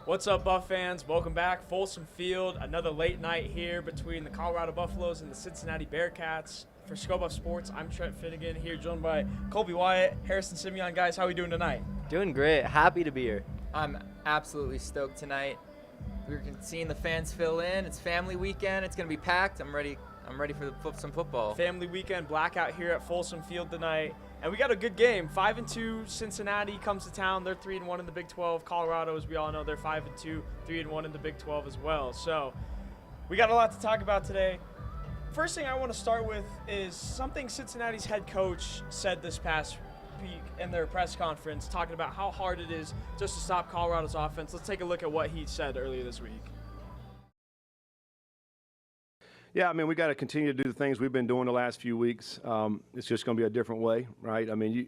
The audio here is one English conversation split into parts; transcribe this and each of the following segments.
What's up, Buff fans? Welcome back. Folsom Field, another late night here between the Colorado Buffaloes and the Cincinnati Bearcats. For Sco Buff Sports, I'm Trent Finnegan here, joined by Colby Wyatt, Harrison Simeon. Guys, how are we doing tonight? Doing great. Happy to be here. I'm absolutely stoked tonight. We're seeing the fans fill in. It's family weekend. It's going to be packed. I'm ready for some football. Family weekend blackout here at Folsom Field tonight. And we got a good game. 5-2 Cincinnati comes to town. They're 3-1 in the Big 12. Colorado, as we all know, they're 5-2, 3-1 in the Big 12 as well. So we got a lot to talk about today. First thing I want to start with is something Cincinnati's head coach said this past week in their press conference, talking about how hard it is just to stop Colorado's offense. Let's take a look at what he said earlier this week. Yeah, I mean, we got to continue to do the things we've been doing the last few weeks. It's just going to be a different way, right? I mean, you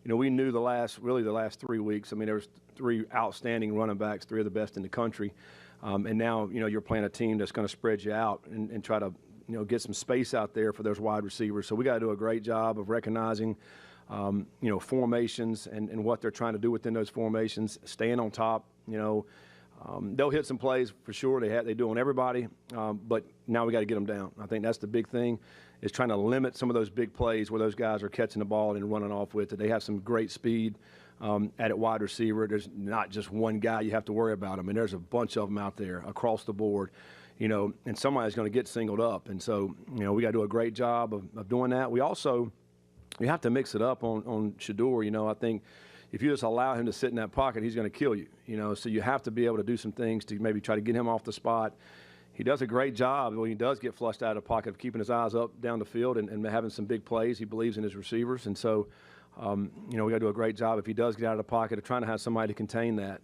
know, we knew the last 3 weeks. I mean, there was 3 outstanding running backs, 3 of the best in the country, and now you're playing a team that's going to spread you out and try to get some space out there for those wide receivers. So we got to do a great job of recognizing formations and what they're trying to do within those formations, staying on top. They'll hit some plays for sure. They do on everybody, but now we got to get them down. I think that's the big thing, is trying to limit some of those big plays where those guys are catching the ball and running off with it. They have some great speed at wide receiver. There's not just one guy you have to worry about. I mean, there's a bunch of them out there across the board, and somebody's going to get singled up. And so, we got to do a great job of doing that. We have to mix it up on Shedeur. I think if you just allow him to sit in that pocket, he's going to kill you, So you have to be able to do some things to maybe try to get him off the spot. He does a great job when he does get flushed out of the pocket of keeping his eyes up down the field and having some big plays. He believes in his receivers. And so, we got to do a great job if he does get out of the pocket of trying to have somebody to contain that.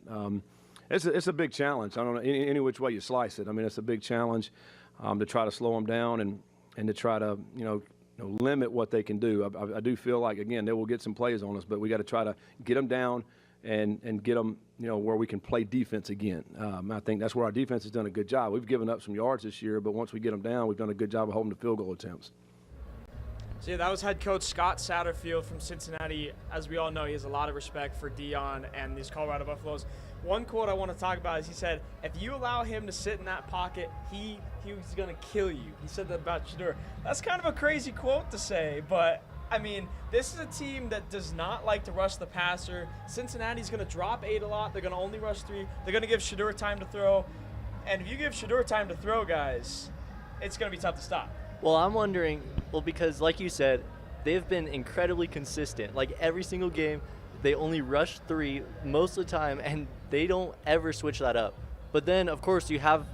It's a big challenge. I don't know any which way you slice it. I mean, it's a big challenge to try to slow him down and to try to, limit what they can do. I do feel like, again, they will get some plays on us, but we got to try to get them down and get them, where we can play defense again. I think that's where our defense has done a good job. We've given up some yards this year, but once we get them down, we've done a good job of holding the field goal attempts. So, yeah, that was head coach Scott Satterfield from Cincinnati. As we all know, he has a lot of respect for Dion and these Colorado Buffaloes. One quote I want to talk about is he said, if you allow him to sit in that pocket, he's going to kill you. He said that about Shedeur. That's kind of a crazy quote to say, but, I mean, this is a team that does not like to rush the passer. Cincinnati's going to drop 8 a lot. They're going to only rush 3. They're going to give Shedeur time to throw. And if you give Shedeur time to throw, guys, it's going to be tough to stop. Well, I'm wondering, because like you said, they've been incredibly consistent. Like every single game, they only rush 3 most of the time, and they don't ever switch that up. But then, of course, you have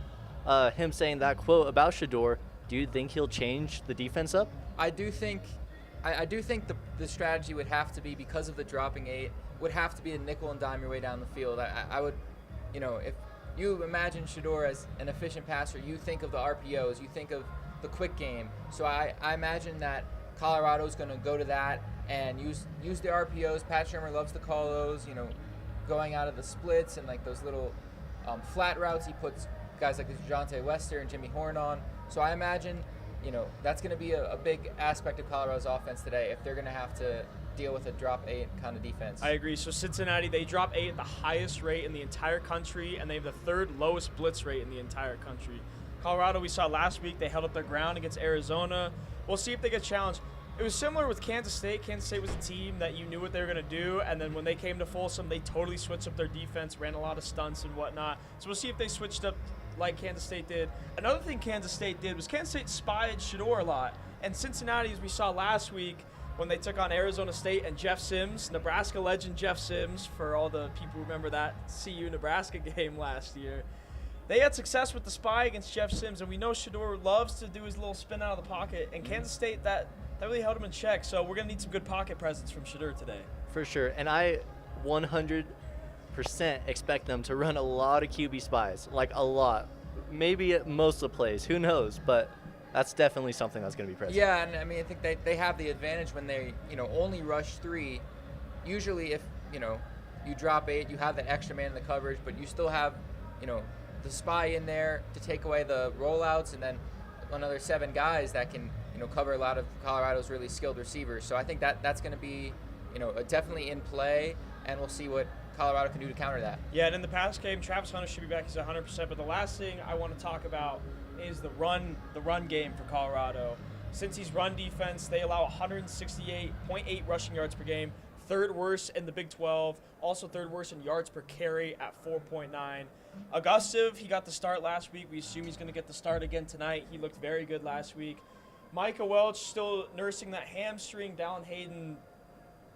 him saying that quote about Shedeur. Do you think he'll change the defense up? I do think the strategy would have to be, because of the dropping 8, would have to be a nickel and dime your way down the field. I would, if you imagine Shedeur as an efficient passer, you think of the RPOs, you think of the quick game. So I imagine that Colorado's going to go to that and use the RPOs. Pat Shermer loves to call those, going out of the splits and like those little flat routes. He puts guys like DeJounte Wester and Jimmy Horn on. So I imagine, that's going to be a big aspect of Colorado's offense today if they're going to have to deal with a drop 8 kind of defense. I agree. So Cincinnati, they drop 8 at the highest rate in the entire country, and they have the 3rd lowest blitz rate in the entire country. Colorado, we saw last week, they held up their ground against Arizona. We'll see if they get challenged. It was similar with Kansas State. Kansas State was a team that you knew what they were going to do, and then when they came to Folsom, they totally switched up their defense, ran a lot of stunts and whatnot. So we'll see if they switched up like Kansas State did. Another thing Kansas State did was Kansas State spied Shedeur a lot. And Cincinnati, as we saw last week, when they took on Arizona State and Jeff Sims, Nebraska legend Jeff Sims, for all the people who remember that CU Nebraska game last year. They had success with the spy against Jeff Sims, and we know Shedeur loves to do his little spin out of the pocket. And Kansas State, that really held him in check. So we're going to need some good pocket presence from Shedeur today. For sure. And I 100% expect them to run a lot of QB spies, like a lot. Maybe at most of the plays. Who knows? But that's definitely something that's going to be present. Yeah, and I mean, I think they have the advantage when they, only rush 3. Usually if, you drop 8, you have that extra man in the coverage, but you still have, the spy in there to take away the rollouts, and then another 7 guys that can, cover a lot of Colorado's really skilled receivers. So I think that's going to be, definitely in play, and we'll see what Colorado can do to counter that. Yeah, and in the pass game, Travis Hunter should be back. He's 100%. But the last thing I want to talk about is the run game for Colorado. Cincy's run defense, they allow 168.8 rushing yards per game, third worst in the Big 12, also third worst in yards per carry at 4.9. Augustive, he got the start last week. We assume he's going to get the start again tonight. He looked very good last week. Micah Welch still nursing that hamstring. Dallin Hayden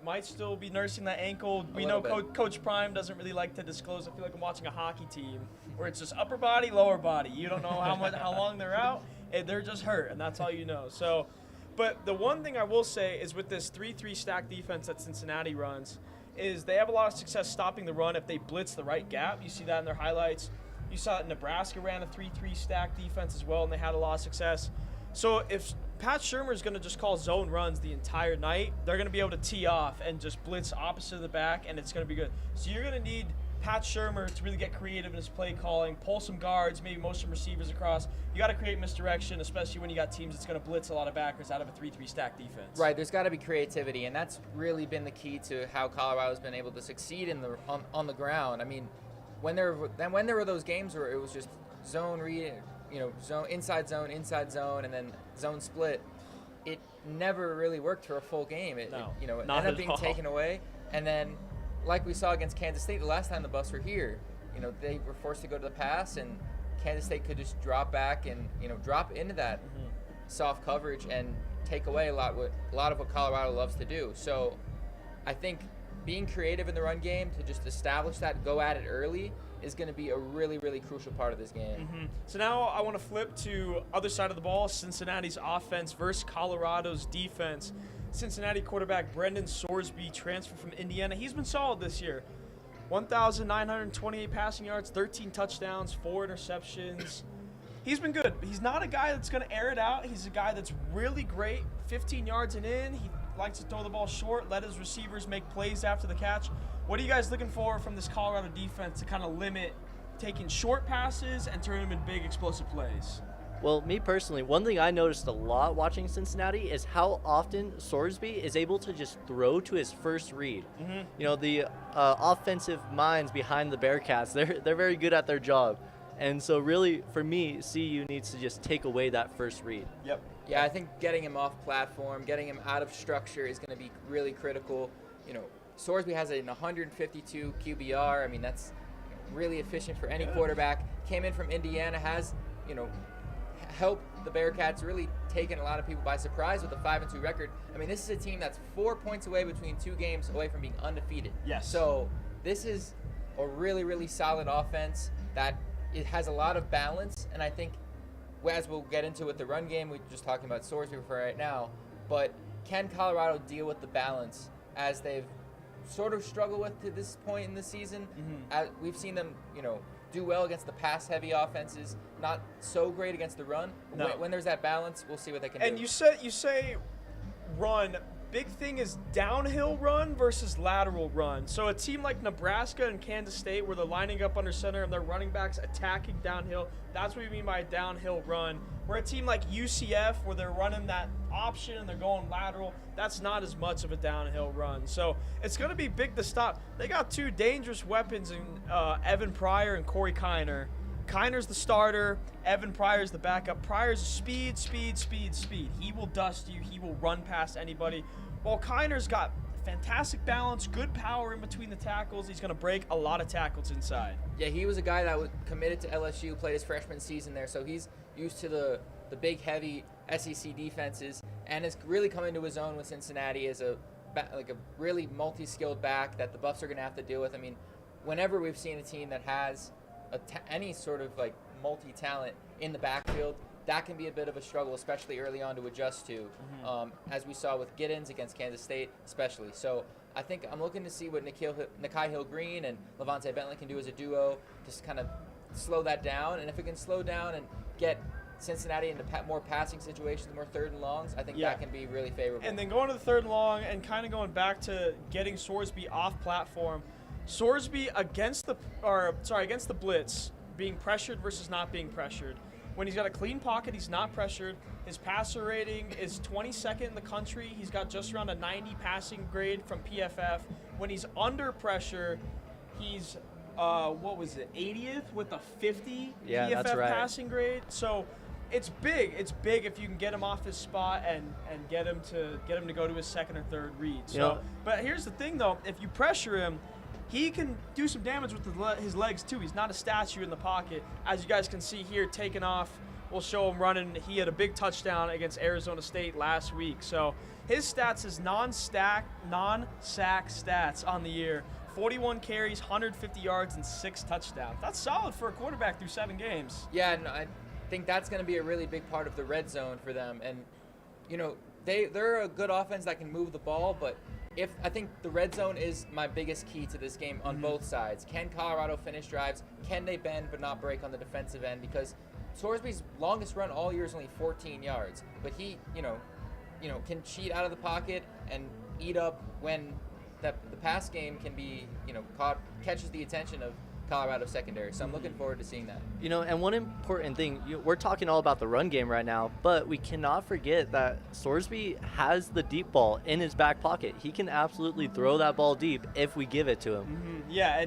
might still be nursing that ankle. We know Coach Prime doesn't really like to disclose. I feel like I'm watching a hockey team where it's just upper body, lower body. You don't know how long they're out. And they're just hurt, and that's all you know. So, but the one thing I will say is with this 3-3 stack defense that Cincinnati runs, is they have a lot of success stopping the run if they blitz the right gap. You see that in their highlights. You saw that Nebraska ran a 3-3 stack defense as well, and they had a lot of success. So if Pat Shurmur is going to just call zone runs the entire night, they're going to be able to tee off and just blitz opposite of the back, and it's going to be good. So you're going to need Pat Shurmur to really get creative in his play calling, pull some guards, maybe motion receivers across. You got to create misdirection, especially when you got teams that's going to blitz a lot of backers out of a 3-3 stack defense. Right, there's got to be creativity, and that's really been the key to how Colorado's been able to succeed on the ground. I mean, when there were those games where it was just zone read, zone inside zone, and then zone split, it never really worked for a full game. It ended up being taken away, and then, like we saw against Kansas State the last time the Buffs were here, they were forced to go to the pass, and Kansas State could just drop back and drop into that soft coverage and take away a lot of what Colorado loves to do. So I think being creative in the run game to just establish that, go at it early, is going to be a really, really crucial part of this game. So now I want to flip to other side of the ball, Cincinnati's offense versus Colorado's defense. Cincinnati quarterback Brendan Sorsby transferred from Indiana. He's been solid this year. 1,928 passing yards, 13 touchdowns, 4 interceptions. He's been good. He's not a guy that's going to air it out. He's a guy that's really great, 15 yards and in. He likes to throw the ball short, let his receivers make plays after the catch. What are you guys looking for from this Colorado defense to kind of limit taking short passes and turn them in big explosive plays? Well, me personally, one thing I noticed a lot watching Cincinnati is how often Sorsby is able to just throw to his first read. The offensive minds behind the Bearcats, they're very good at their job. And so really, for me, CU needs to just take away that first read. Yep. Yeah, I think getting him off platform, getting him out of structure is going to be really critical. Sorsby has an 152 QBR. I mean, that's really efficient for any quarterback. Came in from Indiana, has, helped the Bearcats, really taken a lot of people by surprise with a 5-2 record. I mean, this is a team that's 4 points away between 2 games away from being undefeated. Yes. So this is a really, really solid offense that it has a lot of balance, and I think, as we'll get into with the run game, we're just talking about Sorsby for right now, but can Colorado deal with the balance as they've sort of struggled with to this point in the season? We've seen them, do well against the pass-heavy offenses, not so great against the run. No. When there's that balance, we'll see what they can do. And you say run. Big thing is downhill run versus lateral run. So a team like Nebraska and Kansas State, where they're lining up under center and their running backs attacking downhill, that's what we mean by a downhill run. Where a team like UCF, where they're running that option and they're going lateral, that's not as much of a downhill run. So it's going to be big to stop. They got 2 dangerous weapons in Evan Pryor and Corey Kiner. Kiner's the starter. Evan Pryor's the backup. Pryor's speed. He will dust you. He will run past anybody. While Kiner's got fantastic balance, good power in between the tackles. He's going to break a lot of tackles inside. Yeah, he was a guy that was committed to LSU, played his freshman season there, so he's used to the big, heavy SEC defenses, and is really coming to his own with Cincinnati as a really multi-skilled back that the Buffs are going to have to deal with. I mean, whenever we've seen a team that has any sort of multi-talent in the backfield, that can be a bit of a struggle, especially early on to adjust to, as we saw with Giddens against Kansas State especially. So I think I'm looking to see what Nikhai Hill-Green and Levante Bentley can do as a duo, just kind of slow that down. And if it can slow down and get Cincinnati into more passing situations, more 3rd and longs, I think that can be really favorable. And then going to the 3rd and long and kind of going back to getting Sorsby off platform, Sorsby against the blitz, being pressured versus not being pressured. When he's got a clean pocket, he's not pressured. His passer rating is 22nd in the country. He's got just around a 90 passing grade from PFF. When he's under pressure, He's, what was it, 80th with a 50 Yeah, DFF that's right. passing grade. So it's big. It's big if you can get him off his spot and get him to go to his second or third read. So, You know- but here's the thing though, if you pressure him, he can do some damage with his legs too. He's not a statue in the pocket. As you guys can see here, taking off. We'll show him running. He had a big touchdown against Arizona State last week. So his stats is non-sack stats on the year. 41 carries, 150 yards, and 6 touchdowns. That's solid for a quarterback through 7 games. Yeah, and I think that's going to be a really big part of the red zone for them. And, you know, they're a good offense that can move the ball, but I think the red zone is my biggest key to this game on both sides. Can Colorado finish drives? Can they bend but not break on the defensive end? Because Sorsby's longest run all year is only 14 yards, but he, can cheat out of the pocket and eat up when the pass game can be, catches the attention of Colorado secondary. So I'm looking forward to seeing that. And one important thing, we're talking all about the run game right now, but we cannot forget that Sorsby has the deep ball in his back pocket. He can absolutely throw that ball deep if we give it to him. Yeah,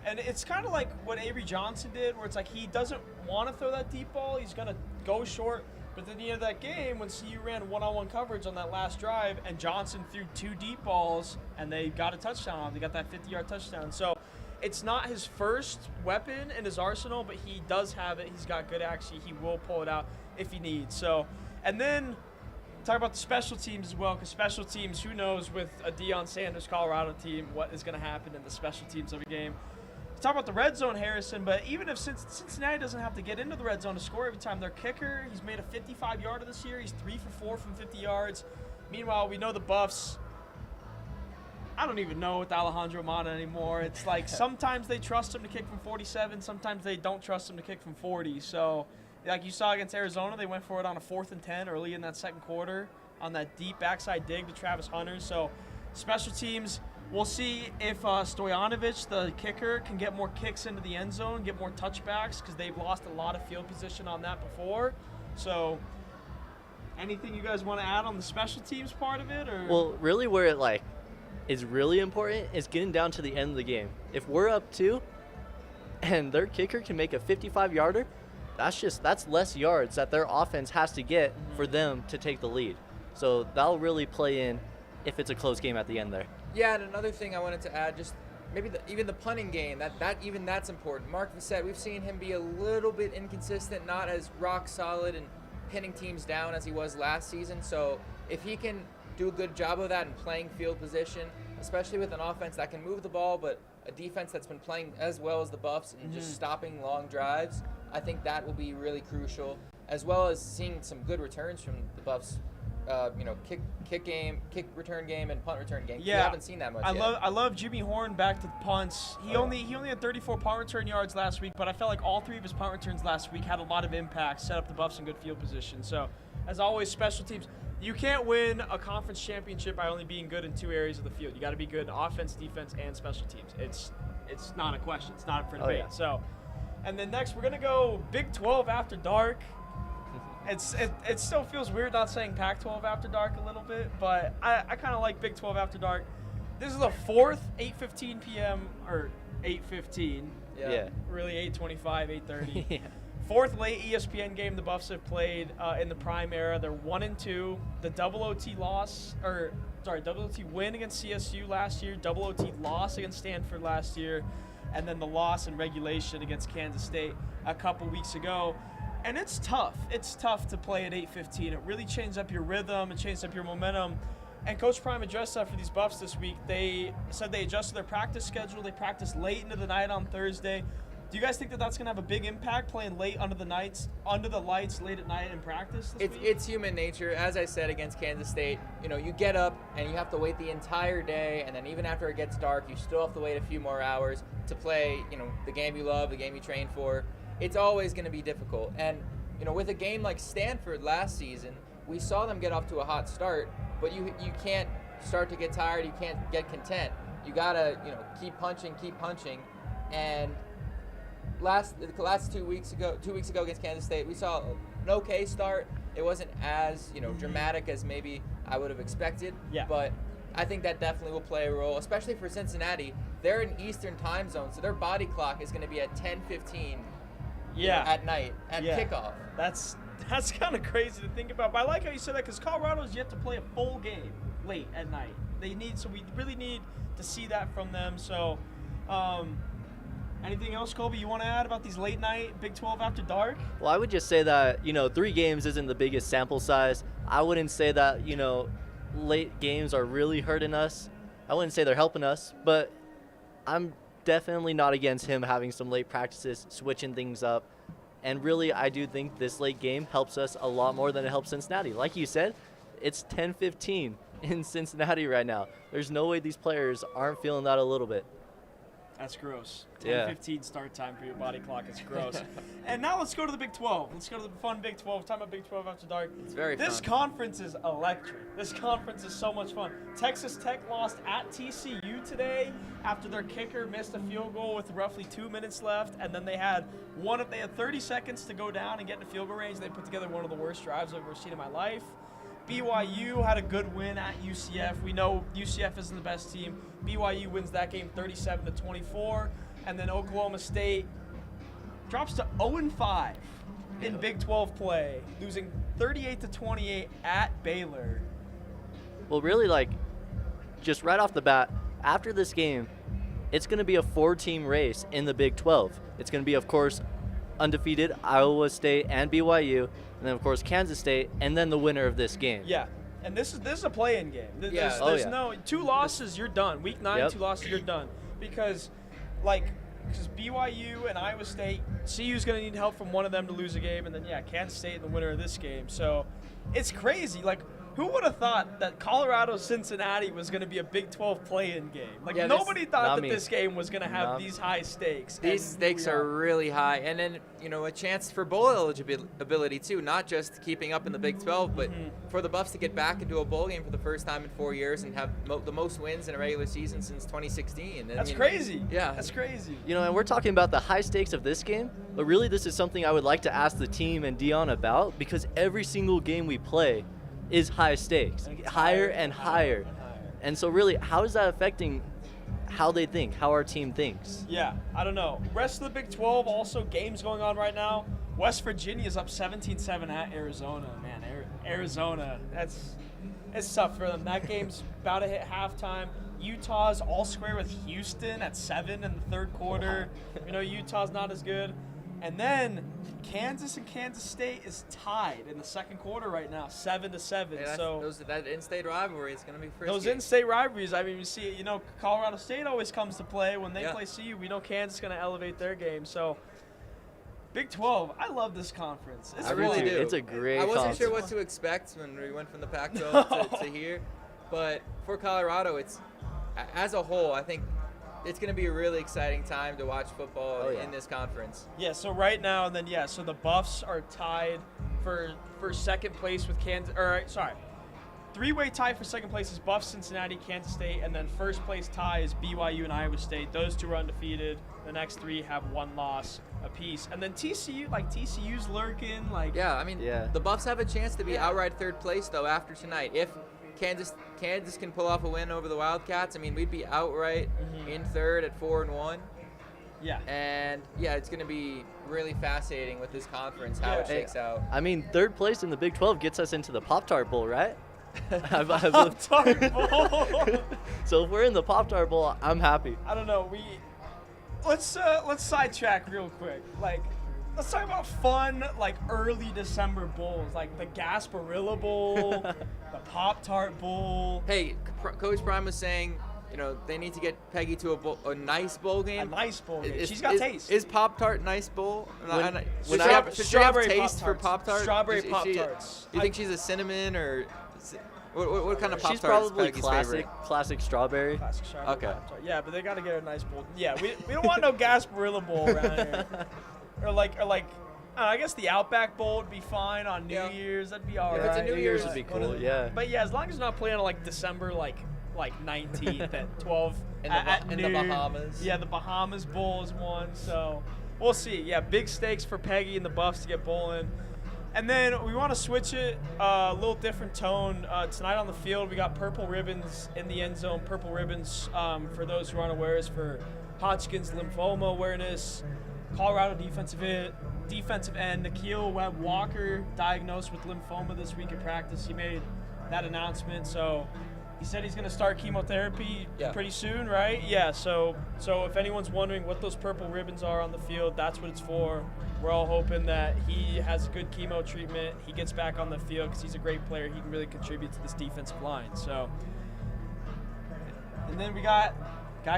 and it's kind of like what Avery Johnson did, where it's like he doesn't want to throw that deep ball. He's going to go short. But at the end of that game, when CU ran one-on-one coverage on that last drive, and Johnson threw 2 deep balls, and they got a touchdown on him. They got that 50-yard touchdown. So it's not his first weapon in his arsenal, but he does have it. He's got good accuracy. He will pull it out if he needs. So, and then talk about the special teams as well, because special teams, who knows with a Deion Sanders Colorado team, what is going to happen in the special teams of a game. Talk about the red zone, Harrison, but even if Cincinnati doesn't have to get into the red zone to score every time, their kicker, he's made a 55-yarder this year. He's 3 for 4 from 50 yards. Meanwhile, we know the Buffs, I don't even know with Alejandro Mata anymore. It's like sometimes they trust him to kick from 47, sometimes they don't trust him to kick from 40. So, like you saw against Arizona, they went for it on a 4th and 10 early in that second quarter on that deep backside dig to Travis Hunter. So, special teams, we'll see if Stoyanovich, the kicker, can get more kicks into the end zone, get more touchbacks, because they've lost a lot of field position on that before. So, anything you guys want to add on the special teams part of it? Or? Well, really where it is really important is getting down to the end of the game. If we're up 2 and their kicker can make a 55-yarder, that's less yards that their offense has to get for them to take the lead. So that'll really play in if it's a close game at the end there. Yeah, and another thing I wanted to add, just maybe even the punting game, that's important. Mark Vissett, we've seen him be a little bit inconsistent, not as rock solid and pinning teams down as he was last season. So if he can do a good job of that in playing field position, especially with an offense that can move the ball, but a defense that's been playing as well as the Buffs and just stopping long drives, I think that will be really crucial, as well as seeing some good returns from the Buffs. Kick return game and punt return game. Yeah, we haven't seen that much yet. I love Jimmy Horn back to the punts. He only had 34 punt return yards last week, but I felt like all 3 of his punt returns last week had a lot of impact, set up the Buffs in good field position. So, as always, special teams. You can't win a conference championship by only being good in 2 areas of the field. You got to be good in offense, defense, and special teams. It's not a question. It's not for debate. Yeah. So, and then next we're gonna go Big 12 after dark. It still feels weird not saying Pac-12 after dark a little bit, but I kind of like Big 12 after dark. This is the 4th 8:15 p.m. or 8:15. Yeah. Really 8:25, 8:30. Yeah. 4th late ESPN game the Buffs have played in the prime era. They're 1-2. The double OT win against CSU last year, double OT loss against Stanford last year, and then the loss in regulation against Kansas State a couple weeks ago. And it's tough. It's tough to play at 8:15. It really changes up your rhythm. It changes up your momentum. And Coach Prime addressed that for these Buffs this week. They said they adjusted their practice schedule. They practiced late into the night on Thursday. Do you guys think that that's going to have a big impact, playing late under the lights late at night in practice this week? It's human nature. As I said against Kansas State, you get up and you have to wait the entire day, and then even after it gets dark, you still have to wait a few more hours to play, the game you love, the game you train for. It's always going to be difficult. And, with a game like Stanford last season, we saw them get off to a hot start, but you can't start to get tired. You can't get content. You got to, keep punching. And the last 2 weeks ago against Kansas State, we saw an okay start. It wasn't as, dramatic as maybe I would have expected. Yeah. But I think that definitely will play a role, especially for Cincinnati. They're in Eastern time zone, so their body clock is going to be at 10:15 at night at kickoff. That's kind of crazy to think about. But I like how you said that because Colorado's yet to play a full game late at night. So we really need to see that from them. So, anything else, Colby, you want to add about these late night Big 12 after dark? Well, I would just say that, 3 games isn't the biggest sample size. I wouldn't say that, late games are really hurting us. I wouldn't say they're helping us, but I'm definitely not against him having some late practices, switching things up. And really, I do think this late game helps us a lot more than it helps Cincinnati. Like you said, it's 10:15 in Cincinnati right now. There's no way these players aren't feeling that a little bit. That's gross. Yeah. 10:15 start time for your body clock. It's gross. And now let's go to the Big 12. Let's go to the fun Big 12. Talking about Big 12 after dark. It's very This fun. conference is electric. This conference is so much fun. Texas Tech lost at TCU today after their kicker missed a field goal with roughly 2 minutes left, and then they had 30 seconds to go down and get in the field goal range. They put together one of the worst drives I've ever seen in my life. BYU had a good win at UCF. We know UCF isn't the best team. BYU wins that game 37-24. And then Oklahoma State drops to 0-5 in Big 12 play, losing 38-28 at Baylor. Well, really, just right off the bat, after this game, it's going to be a 4-team race in the Big 12. It's going to be, of course, undefeated Iowa State and BYU, and then, of course, Kansas State, and then the winner of this game. Yeah. And this is a play-in game. Yeah. There's no 2 losses, you're done. Week 9, Yep. 2 losses, you're done. Because BYU and Iowa State, CU's going to need help from one of them to lose a game, and then Kansas State the winner of this game. So it's crazy. Who would have thought that Colorado-Cincinnati was going to be a Big 12 play-in game? Nobody thought that this game was going to have these high stakes. These stakes are really high, and then a chance for bowl eligibility too, not just keeping up in the Big 12, but for the Buffs to get back into a bowl game for the first time in 4 years and have the most wins in a regular season since 2016. That's crazy. Yeah, that's crazy. And we're talking about the high stakes of this game, but really this is something I would like to ask the team and Dion about, because every single game we play is high stakes, higher and higher. And so really, how is that affecting how they think, how our team thinks? Yeah, I don't know. Rest of the Big 12, also games going on right now. West Virginia is up 17-7 at Arizona. Man, Arizona, it's tough for them. That game's about to hit halftime. Utah's all square with Houston at 7 in the third quarter. Utah's not as good. And then Kansas and Kansas State is tied in the second quarter right now, 7-7. Yeah, so that in-state rivalry is going to be frisky. those in-state rivalries, we see it. Colorado State always comes to play when they play CU. We know Kansas is going to elevate their game. So Big 12, I love this conference. I really do. It's a great I wasn't conference. sure what to expect when we went from the Pac-12 to here, but for Colorado, it's as a whole, I think it's going to be a really exciting time to watch football in this conference. Yeah, so right now, and then, so the Buffs are tied for second place with Kansas, three-way tie for second place is Buffs, Cincinnati, Kansas State, and then first place tie is BYU and Iowa State. Those 2 are undefeated. The next 3 have 1 loss apiece. And then TCU's lurking. The Buffs have a chance to be outright third place, though, after tonight. If Kansas can pull off a win over the Wildcats, we'd be outright in third at 4-1. Yeah. And it's going to be really fascinating with this conference, how it shakes out. Third place in the Big 12 gets us into the Pop-Tart Bowl, right? Pop-Tart Bowl. So if we're in the Pop-Tart Bowl, I'm happy. I don't know. Let's sidetrack real quick. Let's talk about fun, early December bowls, like the Gasparilla Bowl, the Pop-Tart Bowl. Hey, Coach Prime was saying, they need to get Peggy to a nice bowl game. A nice bowl game. She's got taste. Is Pop-Tart nice bowl? Should she have taste for Pop-Tart? Strawberry Pop-Tarts. Do you think she's a cinnamon or what kind of Pop-Tart She's probably is Peggy's favorite? classic strawberry. Classic strawberry Okay. Pop-Tart. Yeah, but they got to get her a nice bowl. Yeah, we don't want no Gasparilla Bowl around here. Or I guess the Outback Bowl would be fine on New Year's. That'd be all right. If it's a New Year's would be cool, yeah. But as long as it's not playing on December 19th at 12 in at the noon. Bahamas. Yeah, the Bahamas Bowl is one. So we'll see. Yeah, big stakes for Peggy and the Buffs to get bowling. And then we want to switch it a little different tone. Tonight on the field, we got purple ribbons in the end zone. Purple ribbons, for those who aren't aware, is for Hodgkin's lymphoma awareness. Colorado defensive end Nikhil Webb Walker diagnosed with lymphoma this week at practice. He made that announcement. So he said he's going to start chemotherapy pretty soon, right? Yeah. So if anyone's wondering what those purple ribbons are on the field, that's what it's for. We're all hoping that he has good chemo treatment. He gets back on the field because he's a great player. He can really contribute to this defensive line. So, and then we got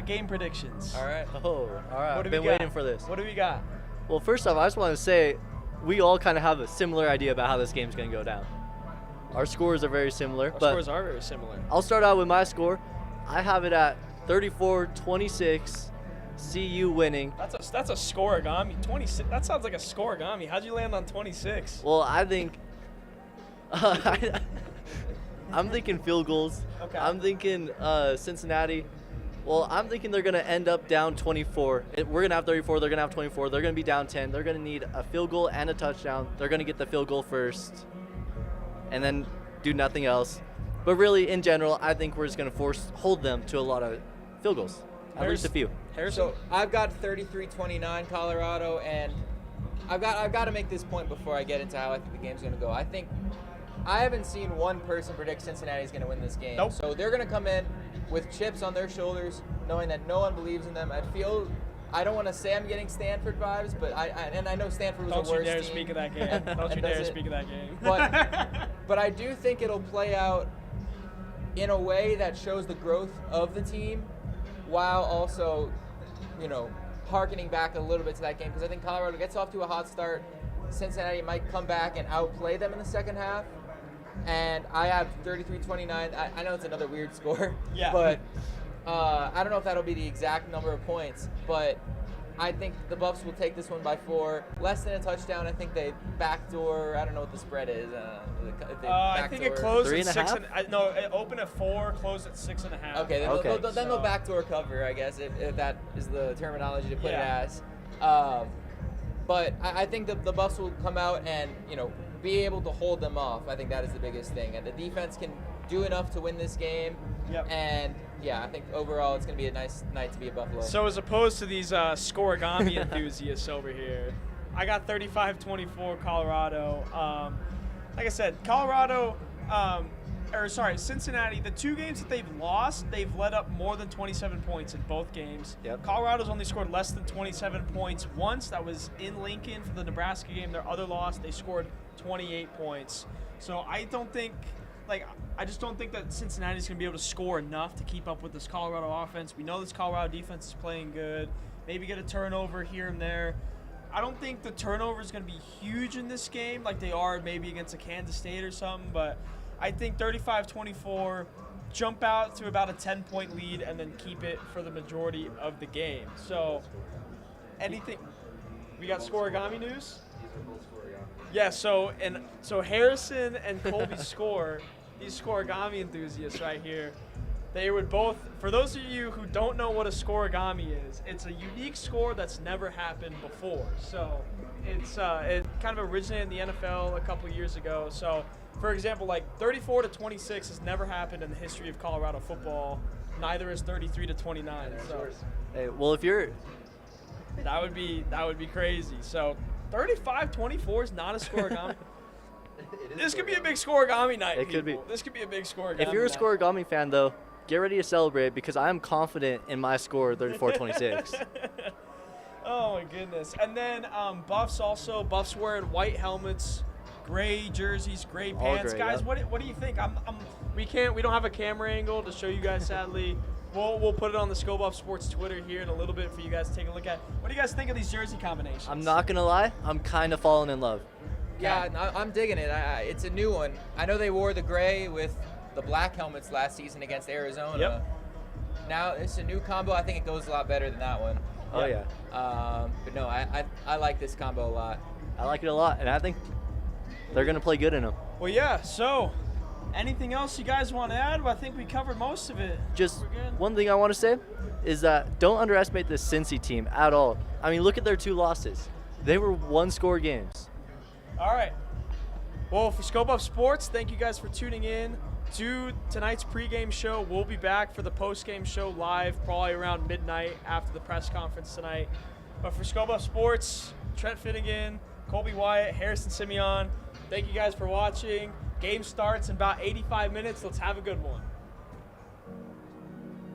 game predictions. All right. Oh, all right. What do I've been we got? waiting for this. What do we got? Well, first off, I just want to say we all kind of have a similar idea about how this game's going to go down. Our scores are very similar. Our but scores are very similar. I'll start out with my score. I have it at 34-26. CU winning. That's a scoregami. 26. That sounds like a scoregami. How'd you land on 26? Well, I think I'm thinking field goals. Okay. I'm thinking Cincinnati. Well, I'm thinking they're going to end up down 24. We're going to have 34. They're going to have 24. They're going to be down 10. They're going to need a field goal and a touchdown. They're going to get the field goal first and then do nothing else. But really, in general, I think we're just going to hold them to a lot of field goals. At least a few. Harrison? So I've got 33-29 Colorado, and I've got to make this point before I get into how I think the game's going to go. I haven't seen one person predict Cincinnati's going to win this game. Nope. So they're going to come in with chips on their shoulders, knowing that no one believes in them. I don't want to say I'm getting Stanford vibes, but I know Stanford was Don't the worst you dare team. speak of that game. Don't you dare speak of that game. But I do think it'll play out in a way that shows the growth of the team, while also, harkening back a little bit to that game, because I think Colorado gets off to a hot start. Cincinnati might come back and outplay them in the second half. And I have 33-29. I know it's another weird score, Yeah. but I don't know if that'll be the exact number of points, but I think the Buffs will take this one by 4. Less than a touchdown. I think they backdoor. I don't know what the spread is. I think it closed at 3.5? No, it opened at 4, closed at 6.5. Okay, then Okay. they'll backdoor cover, I guess, if that is the terminology to put Yeah. it as. But I think the Buffs will come out and be able to hold them off. I think that is the biggest thing, and the defense can do enough to win this game. Yep. And yeah, I think overall it's going to be a nice night to be a Buffalo. So as opposed to these scoregami enthusiasts over here, I got 35-24 Colorado. Like I said, Cincinnati, the 2 games that they've lost, they've led up more than 27 points in both games. Yep. Colorado's only scored less than 27 points once. That was in Lincoln for the Nebraska game. Their other loss, they scored 28 points. So I just don't think that Cincinnati's going to be able to score enough to keep up with this Colorado offense. We know this Colorado defense is playing good. Maybe get a turnover here and there. I don't think the turnover is going to be huge in this game like they are maybe against a Kansas State or something, but I think 35-24, jump out to about a 10-point lead and then keep it for the majority of the game. So anything – we got scoregami news? Yeah, so Harrison and Colby score – these scoregami enthusiasts right here, they would both, for those of you who don't know what a scoregami is, it's a unique score that's never happened before. So it kind of originated in the NFL a couple years ago. So for example, like 34-26 has never happened in the history of Colorado football. Neither is 33-29. So Hey, well, if you're that would be crazy. So 35-24 is not a scoregami. This could be a big scoregami night. It could be. people. This could be a big scoregami. if you're a night. scoregami fan, though, get ready to celebrate because I'm confident in my score, 34-26. Oh my goodness! And then Buffs wearing white helmets, gray jerseys, gray All pants. gray, Guys, yeah. what do you think? We don't have a camera angle to show you guys. Sadly, we'll put it on the Skull Buff Sports Twitter here in a little bit for you guys to take a look at. What do you guys think of these jersey combinations? I'm not going to lie, I'm kind of falling in love. Yeah, I'm digging it. It's a new one. I know they wore the gray with the black helmets last season against Arizona. Yep. Now it's a new combo. I think it goes a lot better than that one. Oh, yeah. But no, I like this combo a lot. I like it a lot, and I think they're going to play good in them. Well, yeah. So, anything else you guys want to add? Well, I think we covered most of it. Just We're good. one thing I want to say is that don't underestimate this Cincy team at all. I mean, look at their 2 losses. They were 1-score games. All right. Well, for Scope Up Sports, thank you guys for tuning in to tonight's pregame show. We'll be back for the postgame show live probably around midnight after the press conference tonight. But for Scope Up Sports, Trent Finnegan, Colby Wyatt, Harrison Simeon, thank you guys for watching. Game starts in about 85 minutes. Let's have a good one.